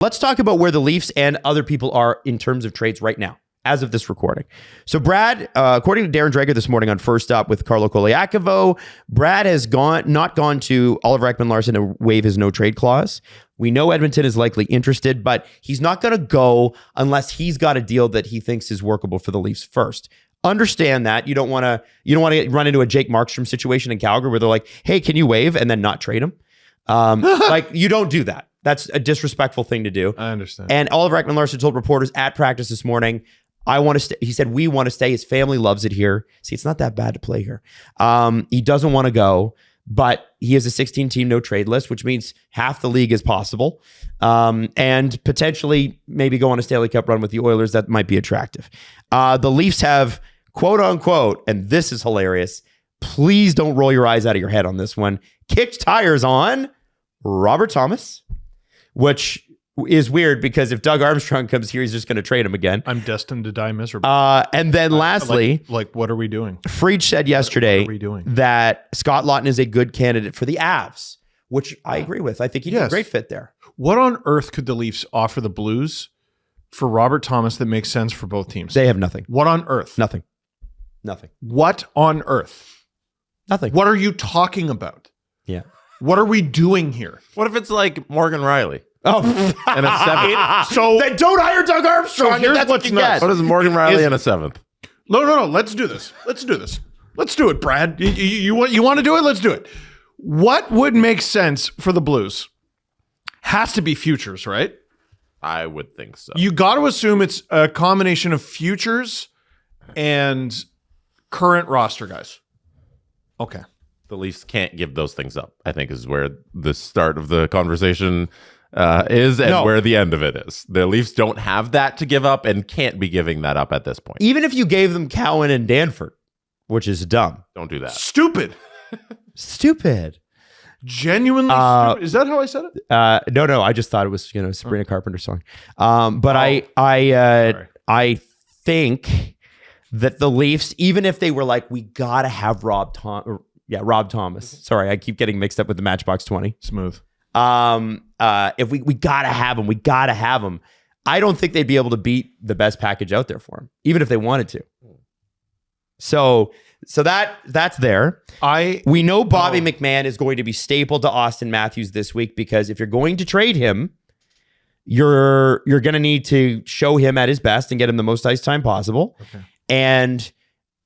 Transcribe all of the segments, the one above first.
Let's talk about where the Leafs and other people are in terms of trades right now, as of this recording. So Brad, according to Darren Dreger this morning on First Up with Carlo Koliakovo, Brad has not gone to Oliver Ekman-Larsson to waive his no-trade clause. We know Edmonton is likely interested, but he's not going to go unless he's got a deal that he thinks is workable for the Leafs first. Understand that you don't want to run into a Jake Markstrom situation in Calgary where they're like, "Hey, can you waive?" and then not trade him. Like, you don't do that. That's a disrespectful thing to do. I understand. And Oliver Ekman-Larsson told reporters at practice this morning, "I want to stay." He said, "We want to stay. His family loves it here." See, it's not that bad to play here. He doesn't want to go, but he has a 16-team no-trade list, which means half the league is possible. And potentially maybe go on a Stanley Cup run with the Oilers. That might be attractive. The Leafs have, quote unquote, and this is hilarious, please don't roll your eyes out of your head on this one, kicked tires on Robert Thomas, which is weird because if Doug Armstrong comes here, he's just going to trade him again. I'm destined to die miserable. And then lastly, like what are we doing? Freed said yesterday what are we doing? that Scott Laughton is a good candidate for the Avs, which I agree with. I think he'd be a great fit there. What on earth could the Leafs offer the Blues for Robert Thomas that makes sense for both teams? They have nothing. What on earth? Nothing. What on earth? Nothing. What are you talking about? Yeah. What are we doing here? What if it's like Morgan Riley? Oh, And a seventh. So then don't hire Doug Armstrong. here's That's what's what you nuts. get. What is Morgan Riley and a seventh? No. Let's do this. Let's do it, Brad. You want to do it? Let's do it. What would make sense for the Blues? Has to be futures, right? I would think so. You got to assume it's a combination of futures and current roster guys. Okay. The Leafs can't give those things up, I think, is where the start of the conversation is and where the end of it is. The Leafs don't have that to give up and can't be giving that up at this point. Even if you gave them Cowan and Danford, which is dumb. Don't do that. Stupid. Genuinely stupid. Is that how I said it? No. I just thought it was, Sabrina Carpenter song. But I think that the Leafs, even if they were like, we got to have Rob Thomas. Sorry, I keep getting mixed up with the Matchbox 20. Smooth. If we got to have him. I don't think they'd be able to beat the best package out there for him, even if they wanted to. So that's there. We know Bobby McMann is going to be stapled to Auston Matthews this week because if you're going to trade him, you're going to need to show him at his best and get him the most ice time possible. Okay. And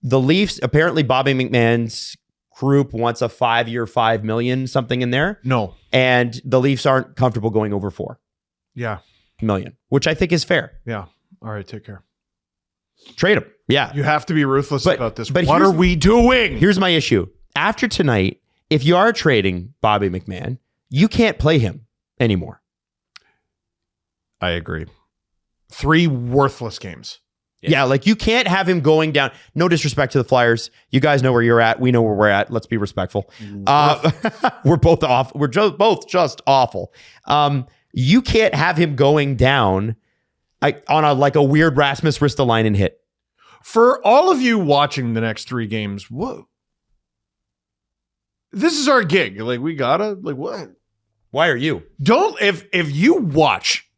the Leafs, apparently Bobby McMahon's group wants a 5-year, $5 million something in there. No. And the Leafs aren't comfortable going over $4 million, which I think is fair. Yeah. All right. Take care. Trade him. Yeah. You have to be ruthless about this. But what are we doing? Here's my issue. After tonight, if you are trading Bobby McMann, you can't play him anymore. I agree. 3 worthless games. Yeah, like you can't have him going down. No disrespect to the Flyers. You guys know where you're at. We know where we're at. Let's be respectful. We're both off. We're both just awful. You can't have him going down on a weird Rasmus Ristolainen hit. For all of you watching the next 3 games, whoa. This is our gig. Like, we gotta, like, what? Why are you? If you watch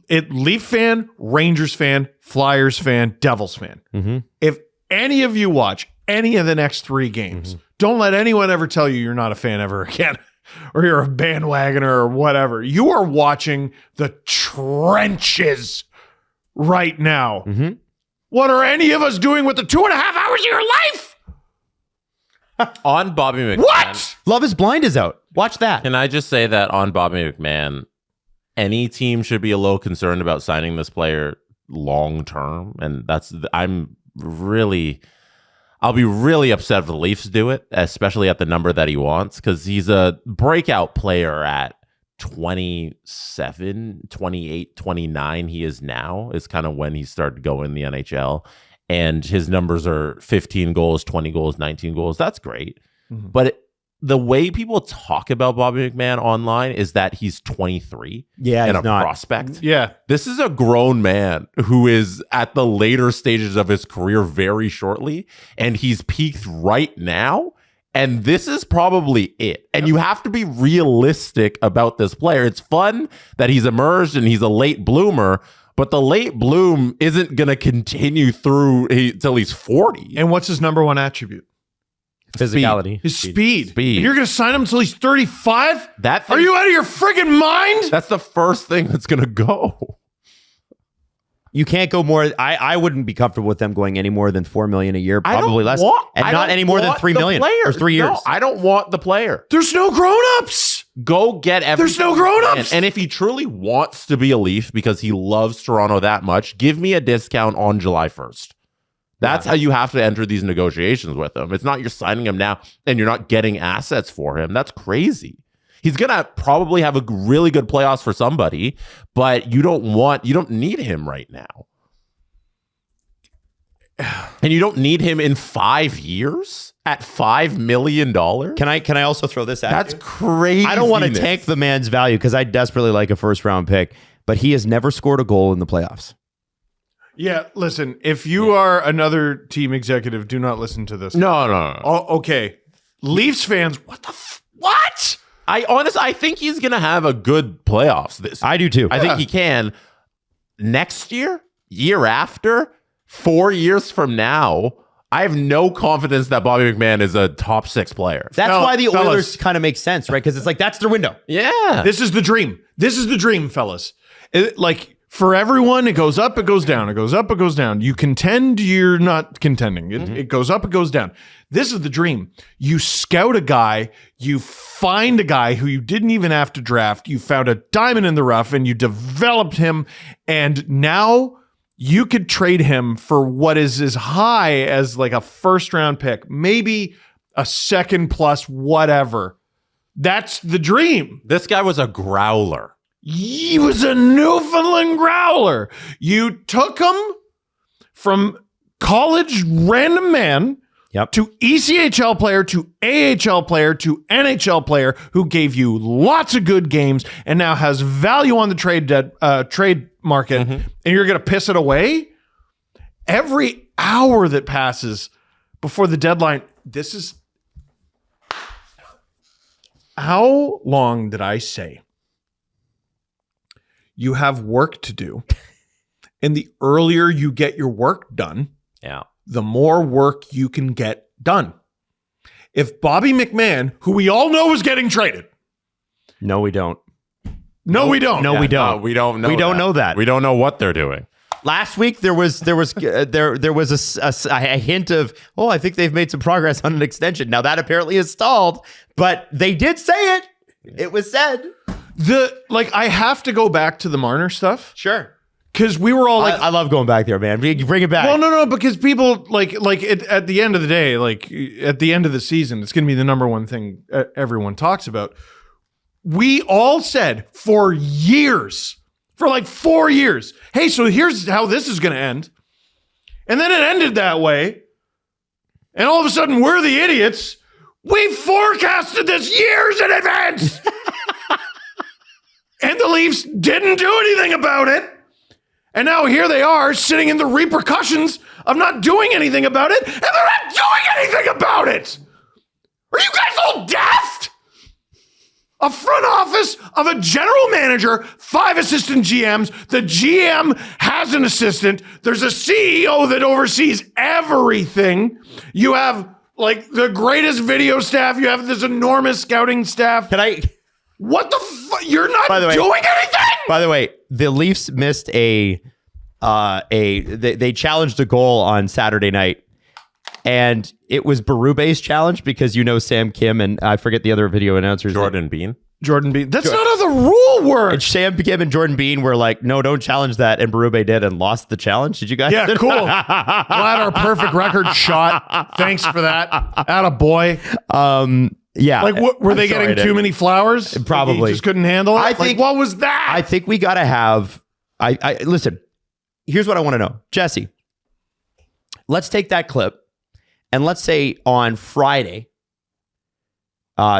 it, Leaf fan, Rangers fan, Flyers fan, Devils fan, if any of you watch any of the next 3 games, don't let anyone ever tell you you're not a fan ever again. Or you're a bandwagoner or whatever. You are watching the trenches right now. What are any of us doing with the 2.5 hours of your life? On Bobby McMann. What? Love is Blind is out. Watch that. Can I just say that on Bobby McMann, any team should be a little concerned about signing this player long term. And I'll be really upset if the Leafs do it, especially at the number that he wants, because he's a breakout player at 27, 28, 29. He is now is kind of when he started going in the NHL. And his numbers are 15 goals, 20 goals, 19 goals. That's great. But the way people talk about Bobby McMann online is that he's 23 and a prospect. Yeah. This is a grown man who is at the later stages of his career very shortly, and he's peaked right now. And this is probably it. And you have to be realistic about this player. It's fun that he's emerged and he's a late bloomer, but the late bloom isn't going to continue through till he's 40. And what's his number one attribute? Physicality. His speed. Speed. And you're going to sign him until he's 35? That thing- Are you out of your friggin' mind? That's the first thing that's going to go. You can't go more. I wouldn't be comfortable with them going any more than $4 million a year, probably less, and not any more than $3 million or 3 years. No, I don't want the player. There's no grown-ups. Go get everything. There's no grown-ups. And if he truly wants to be a Leaf because he loves Toronto that much, give me a discount on July 1st. That's how you have to enter these negotiations with him. It's not you're signing him now and you're not getting assets for him. That's crazy. He's going to probably have a really good playoffs for somebody, but you don't need him right now. And you don't need him in 5 years at $5 million. Can I also throw this at That's you? crazy. I don't want to tank the man's value because I desperately like a first round pick, but he has never scored a goal in the playoffs. Yeah, listen, if you are another team executive, do not listen to this. No. Oh, okay. Leafs fans, what? I think he's going to have a good playoffs this year. I do too. I think he can. Next year after, 4 years from now, I have no confidence that Bobby McMann is a top 6 player. That's why the fellas. Oilers kind of make sense, right? Because it's like, that's their window. Yeah. This is the dream. This is the dream, fellas. For everyone, it goes up, it goes down. It goes up, it goes down. You contend, you're not contending. It goes up, it goes down. This is the dream. You scout a guy, you find a guy who you didn't even have to draft. You found a diamond in the rough and you developed him. And now you could trade him for what is as high as like a first round pick, maybe a second plus whatever. That's the dream. This guy was a growler. He was a Newfoundland growler. You took him from college random man to ECHL player to AHL player to NHL player who gave you lots of good games and now has value on the trade market, and you're going to piss it away? Every hour that passes before the deadline, this is... How long did I say? You have work to do. And the earlier you get your work done, the more work you can get done. If Bobby McMann, who we all know is getting traded. No, we don't. No, we don't. No, we don't. We don't know. We don't know that. We don't know what they're doing. Last week there was a hint of, I think they've made some progress on an extension. Now that apparently is stalled, but they did say it. It was said. I have to go back to the Marner stuff. Sure. Because we were all like, I love going back there, man. Bring it back. Well, no, because people at the end of the day, at the end of the season, it's going to be the number one thing everyone talks about. We all said for years, for like 4 years, hey, so here's how this is going to end. And then it ended that way. And all of a sudden, we're the idiots. We forecasted this years in advance. And the Leafs didn't do anything about it. And now here they are sitting in the repercussions of not doing anything about it. And they're not doing anything about it. Are you guys all daft? A front office of a general manager, 5 assistant GMs. The GM has an assistant. There's a CEO that oversees everything. You have the greatest video staff. You have this enormous scouting staff. What the fuck? You're not doing anything? By the way, the Leafs missed they challenged a goal on Saturday night, and it was Berube's challenge because Sam Kim and I forget the other video announcers. Jordan Bean. That's not how the rule works. And Sam Kim and Jordan Bean were like, no, don't challenge that. And Berube did and lost the challenge. Did you guys? Yeah, cool. We'll have our perfect record shot. Thanks for that. Attaboy. Yeah. Were they getting too many flowers? Probably. You just couldn't handle it? I think, what was that? I think we got to have... Listen, here's what I want to know. Jesse, let's take that clip and let's say on Friday,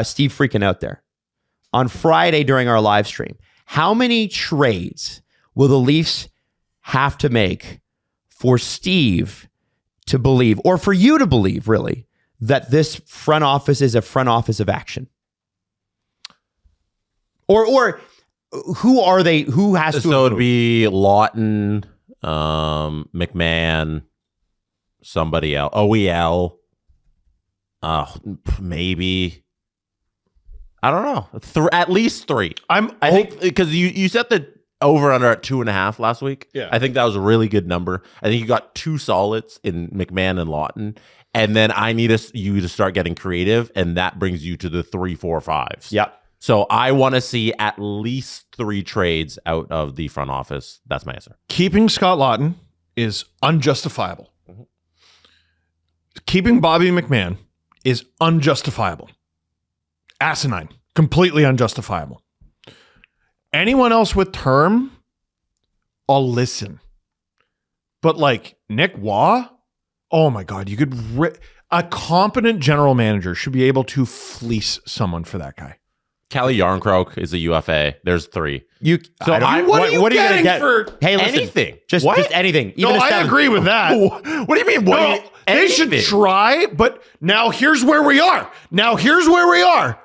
Steve freaking out there. On Friday during our live stream, how many trades will the Leafs have to make for Steve to believe, or for you to believe, really, that this front office is a front office of action? Or who are they? Who has to? So it'd be Lawton, McMann, somebody else, OEL, maybe. I don't know. At least 3. I think because you set the over under at 2.5 last week. Yeah. I think that was a really good number. I think you got 2 solids in McMann and Lawton. And then I need you to start getting creative, and that brings you to the 3, 4, 5s. Yep. So I want to see at least 3 trades out of the front office. That's my answer. Keeping Scott Lawton is unjustifiable. Keeping Bobby McMann is unjustifiable. Asinine. Completely unjustifiable. Anyone else with term, I'll listen. But like Nick Waugh, oh my God, you could... a competent general manager should be able to fleece someone for that guy. Callie Yarncroke is a UFA. There's 3. What are you gonna get for Hey, listen, anything? Just anything. No, I agree with that. What do you mean? They should try, but now here's where we are.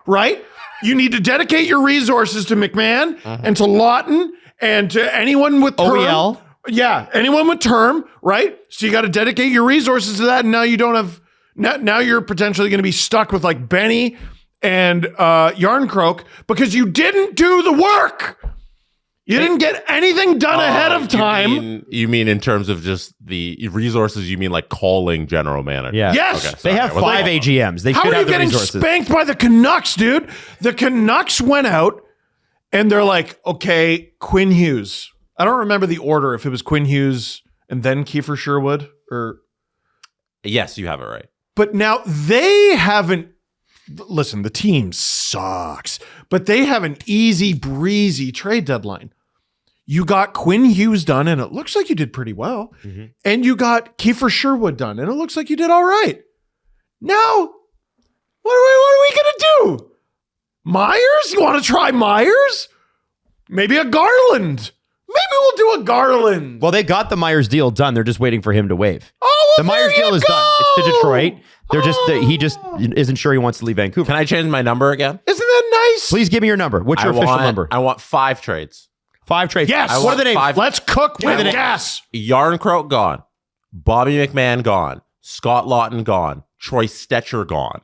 Right? You need to dedicate your resources to McMann and to Lawton and to anyone with term. OEL. Yeah, anyone with term, right? So you got to dedicate your resources to that, and now you don't have. Now you're potentially going to be stuck with like Benny and Yarncroke because you didn't do the work. You didn't get anything done ahead of time. You mean in terms of just the resources? You mean like calling general manager? Yeah. Yes. Okay, They have 5 AGMs. They How should are you have the getting resources. spanked by the Canucks, dude? The Canucks went out and they're like, okay, Quinn Hughes. I don't remember the order, if it was Quinn Hughes and then Kiefer Sherwood or... Yes, you have it right. But now they haven't... Listen, the team sucks, but they have an easy breezy trade deadline. You got Quinn Hughes done, and it looks like you did pretty well. Mm-hmm. And you got Kiefer Sherwood done, and it looks like you did all right. Now, what are we going to do? Myers? You want to try Myers? Maybe a Garland. Maybe we'll do a Garland. Well, they got the Myers deal done. They're just waiting for him to waive. Oh, well, the Myers deal is done. It's to Detroit. They're he just isn't sure he wants to leave Vancouver. Can I change my number again? Isn't that nice? Please give me your number. What's your official number? I want 5 trades. 5 trades. Yes. What are the names? 5. Let's cook with gas. Yarncroke gone. Bobby McMann gone. Scott Lawton gone. Troy Stetcher gone.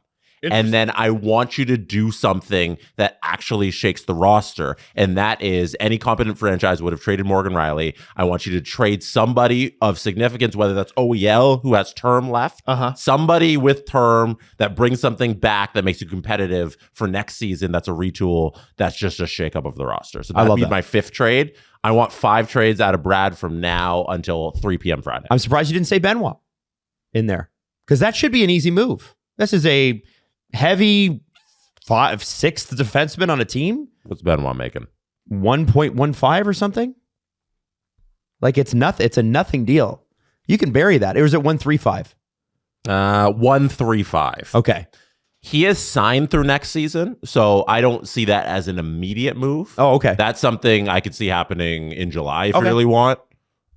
And then I want you to do something that actually shakes the roster. And that is any competent franchise would have traded Morgan Riley. I want you to trade somebody of significance, whether that's OEL, who has term left, somebody with term that brings something back that makes you competitive for next season. That's a retool. That's just a shakeup of the roster. So that'd be my 5th trade. I want 5 trades out of Brad from now until 3 p.m. Friday. I'm surprised you didn't say Benoit in there because that should be an easy move. This is a heavy 6th defenseman on a team. What's Benoit making? 1.15 or something. Like it's nothing. It's a nothing deal. You can bury that. It was at 135. 135. Okay. He is signed through next season, so I don't see that as an immediate move. Oh, okay. That's something I could see happening in July if you really want.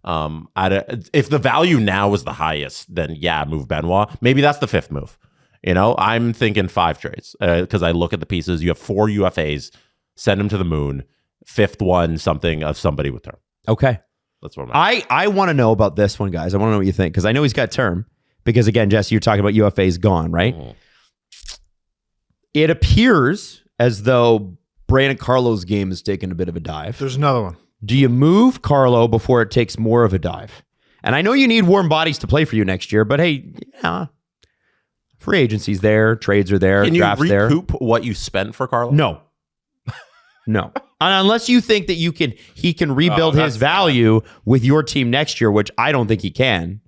If the value now is the highest, then yeah, move Benoit. Maybe that's the 5th move. You know, I'm thinking 5 trades because I look at the pieces. You have 4 UFAs. Send them to the moon. 5th one, something of somebody with term. Okay. That's what I want to know about this one, guys. I want to know what you think because I know he's got term. Because again, Jesse, you're talking about UFAs gone, right? Mm-hmm. It appears as though Brandon Carlo's game has taken a bit of a dive. There's another one. Do you move Carlo before it takes more of a dive? And I know you need warm bodies to play for you next year, but hey, yeah, free agency's there, trades are there, drafts there. Can you recoup what you spent for Carlo? No. No. Unless you think that he can rebuild his value with your team next year, which I don't think he can.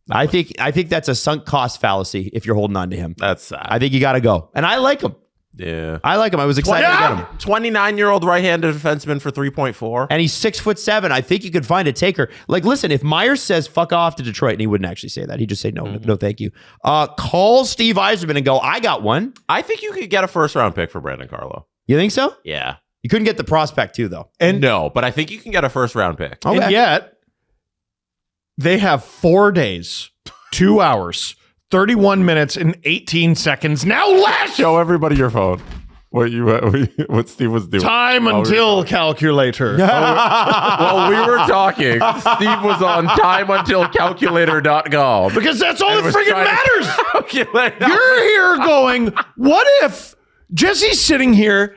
I think that's a sunk cost fallacy if you're holding on to him. That's sad. I think you got to go. And I like him. Yeah. I like him. I was excited to get him. 29-year-old right-handed defenseman for 3.4. And he's 6'7". I think you could find a taker. Like, listen, if Myers says fuck off to Detroit, and he wouldn't actually say that. He'd just say no, thank you. Call Steve Yzerman and go, I got one. I think you could get a first-round pick for Brandon Carlo. You think so? Yeah. You couldn't get the prospect too, though. And no, but I think you can get a first-round pick. Okay. And yet, they have 4 days, 2 hours, 31 minutes and 18 seconds. Now less. Show everybody your phone. What Steve was doing. Time until calculator. While we were talking, Steve was on timeuntilcalculator.com. Because that's all that friggin' matters. Calculator. You're here going, what if Jesse's sitting here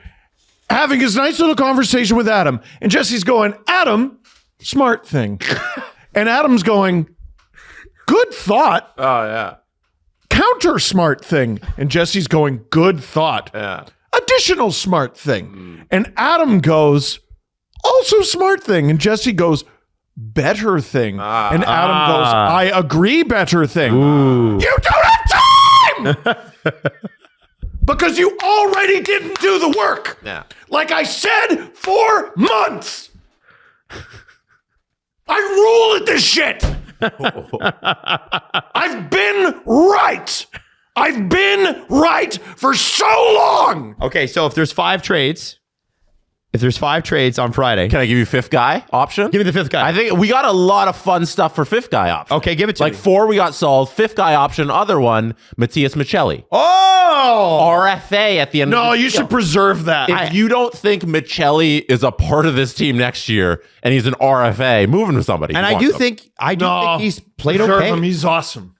having his nice little conversation with Adam, and Jesse's going, Adam, smart thing. And Adam's going, good thought. Oh, yeah. Counter smart thing. And Jesse's going, good thought. Yeah. Additional smart thing. And Adam goes, also smart thing. And Jesse goes, better thing. And Adam goes, I agree, better thing. You don't have time! Because you already didn't do the work. Yeah. Like I said, 4 months. I rule at this shit. I've been right. I've been right for so long. Okay, so if there's 5 trades on Friday, Can I give you fifth guy option? give me the 5th guy. I think we got a lot of fun stuff for fifth guy option. Okay, give it to Like me. 4 we got solved. Fifth guy option, other one, Matthias Michelli. Oh! RFA at the end of No, the you should preserve that. If you don't think Michelli is a part of this team next year and he's an RFA, moving to somebody. And who I do wants him. think he's played Preserve okay. him. He's awesome.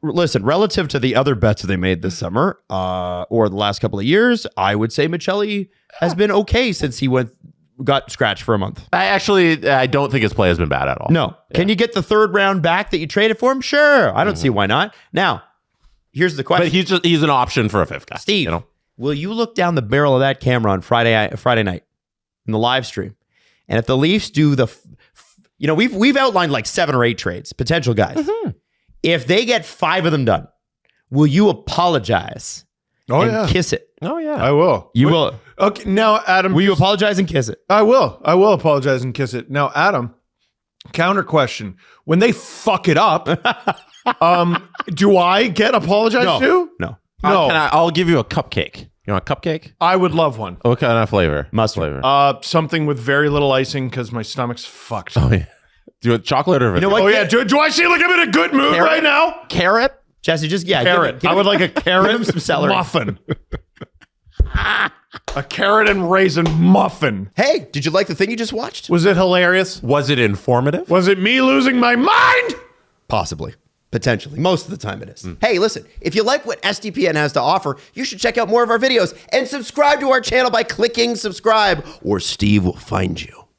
Listen, relative to the other bets they made this summer or the last couple of years, I would say Michelli has been okay since he got scratched for a month. I don't think his play has been bad at all. No. Can you get the 3rd round back that you traded for him? Sure. I don't see why not. Now, here's the question. But he's an option for a fifth guy. Steve, you know? will you look down the barrel of that camera on Friday night in the live stream? And if the Leafs do we've outlined like 7 or 8 trades, potential guys. Mm-hmm. If they get 5 of them done, will you apologize and kiss it? Oh yeah. I will. You will. Okay, now, Adam. Will you apologize and kiss it? I will. I will apologize and kiss it. Now, Adam, counter question. When they fuck it up, do I get apologized to? No. No. I'll give you a cupcake. You want a cupcake? I would love one. What kind of flavor? Mustard. Flavor. Something with very little icing because my stomach's fucked. Oh yeah. Do you want chocolate or vanilla? You know what? Oh, yeah. Do I seem like I'm in a good mood Carrot? right now? Carrot? Jesse, just Carrot. give I would like a carrot him some celery. muffin. A carrot and raisin muffin. Hey, did you like the thing you just watched? Was it hilarious? Was it informative? Was it me losing my mind? Possibly. Potentially. Most of the time it is. Hey, listen, if you like what SDPN has to offer, you should check out more of our videos and subscribe to our channel by clicking subscribe, or Steve will find you.